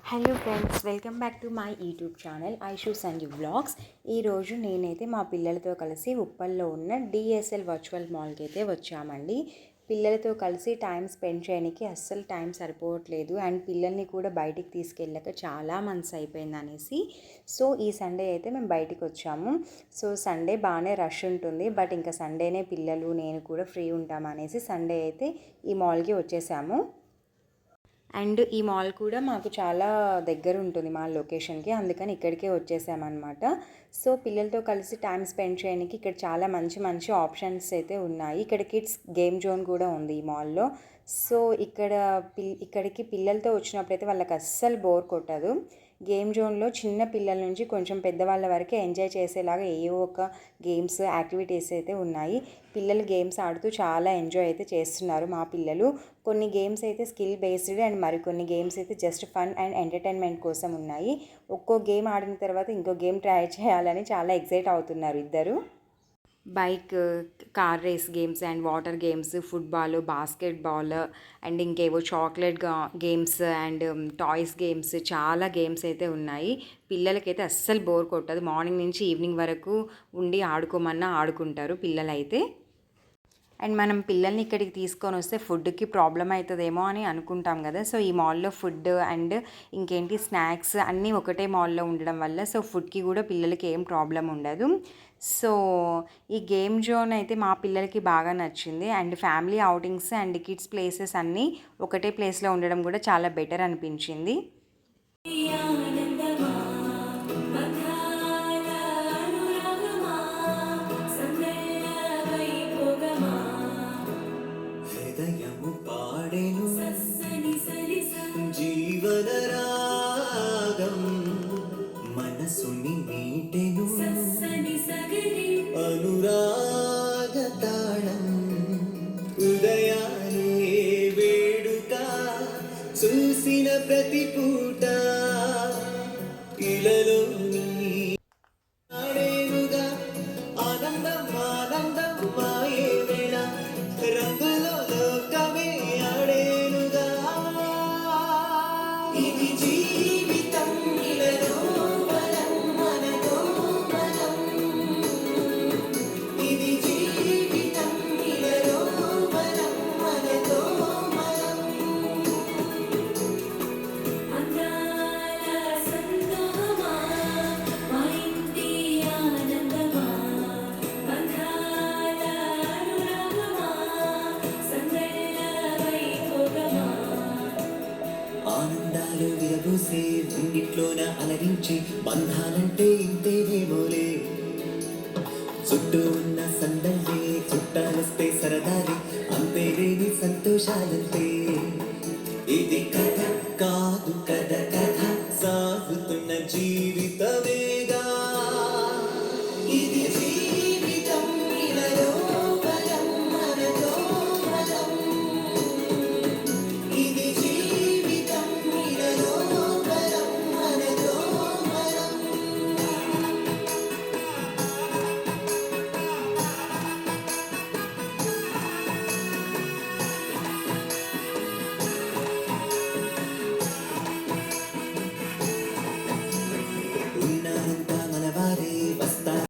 Hello friends, welcome back to my YouTube channel Aishu Sanju vlogs. ఈరోజు నేనైతే మా పిల్లలతో కలిసి ఉప్పల్లో ఉన్న డిఎస్ఎల్ వర్చువల్ మాల్కి అయితే వచ్చామండి. పిల్లలతో కలిసి టైం స్పెండ్ చేయడానికి అస్సలు టైం సరిపోవట్లేదు. అండ్ పిల్లల్ని కూడా బయటికి తీసుకెళ్ళాక చాలా మంత్స్ అయిపోయింది అనేసి ఈ సండే అయితే మేము బయటికి వచ్చాము. సండే బాగానే రష్ ఉంటుంది, బట్ ఇంకా సండేనే పిల్లలు నేను కూడా ఫ్రీ ఉంటామనేసి సండే అయితే ఈ మాల్కి వచ్చేసాము. అండ్ ఈ మాల్ కూడా మాకు చాలా దగ్గర ఉంటుంది మా లొకేషన్కి, అందుకని ఇక్కడికే వచ్చేసామన్నమాట. పిల్లలతో కలిసి టైం స్పెండ్ చేయడానికి ఇక్కడ చాలా మంచి మంచి ఆప్షన్స్ అయితే ఉన్నాయి. ఇక్కడ కిడ్స్ గేమ్ జోన్ కూడా ఉంది ఈ మాల్లో. ఇక్కడికి పిల్లలతో వచ్చినప్పుడైతే వాళ్ళకి అస్సలు బోర్ కొట్టదు. గేమ్ జోన్లో చిన్న పిల్లల నుంచి కొంచెం పెద్దవాళ్ళ వరకు ఎంజాయ్ చేసేలాగా ఏవో ఒక గేమ్స్ యాక్టివిటీస్ అయితే ఉన్నాయి. పిల్లలు గేమ్స్ ఆడుతూ చాలా ఎంజాయ్ అయితే చేస్తున్నారు మా పిల్లలు. కొన్ని గేమ్స్ అయితే స్కిల్ బేస్డ్ అండ్ మరికొన్ని గేమ్స్ అయితే జస్ట్ ఫన్ అండ్ ఎంటర్టైన్మెంట్ కోసం ఉన్నాయి. ఒక్కో గేమ్ ఆడిన తర్వాత ఇంకో గేమ్ ట్రై చేయాలని చాలా ఎక్సైట్ అవుతున్నారు ఇద్దరు. Bike, car race games and water games, football, basketball and ఇంకేవో chocolate games and toys games, చాలా గేమ్స్ అయితే ఉన్నాయి. పిల్లలకైతే అస్సలు బోర్ కొట్టదు. మార్నింగ్ నుంచి ఈవినింగ్ వరకు ఉండి ఆడుకోమన్నా ఆడుకుంటారు పిల్లలైతే. అండ్ మనం పిల్లల్ని ఇక్కడికి తీసుకొని వస్తే ఫుడ్కి ప్రాబ్లం అవుతుందేమో అని అనుకుంటాం కదా. ఈ మాల్లో ఫుడ్ అండ్ ఇంకేంటి స్నాక్స్ అన్నీ ఒకటే మాల్లో ఉండడం వల్ల ఫుడ్కి కూడా పిల్లలకి ఏం ప్రాబ్లం ఉండదు. ఈ గేమ్ జోన్ అయితే మా పిల్లలకి బాగా నచ్చింది. And family outings and kids places అన్నీ ఒకటే ప్లేస్లో ఉండడం కూడా చాలా బెటర్ అనిపించింది. మనసుని మీటెను అనురాగతాళం ఉదయానే వేడుక చూసిన ప్రతి పూట ఇలలో ఆడేనుగా ఆనందం ఆనందం మాయే వేళ రంగులో లోకమే ఆడేనుగా ఇది జీవితం ఇలలో ఆనందాలు విరబూసే రెండిట్లోన అలరించి బంధాలంటే ఇంతేనేమోలే చుట్టూ ఉన్న సందళ్ళే చుట్టాలొస్తే సరదాలే అంతేలేని సంతోషాలు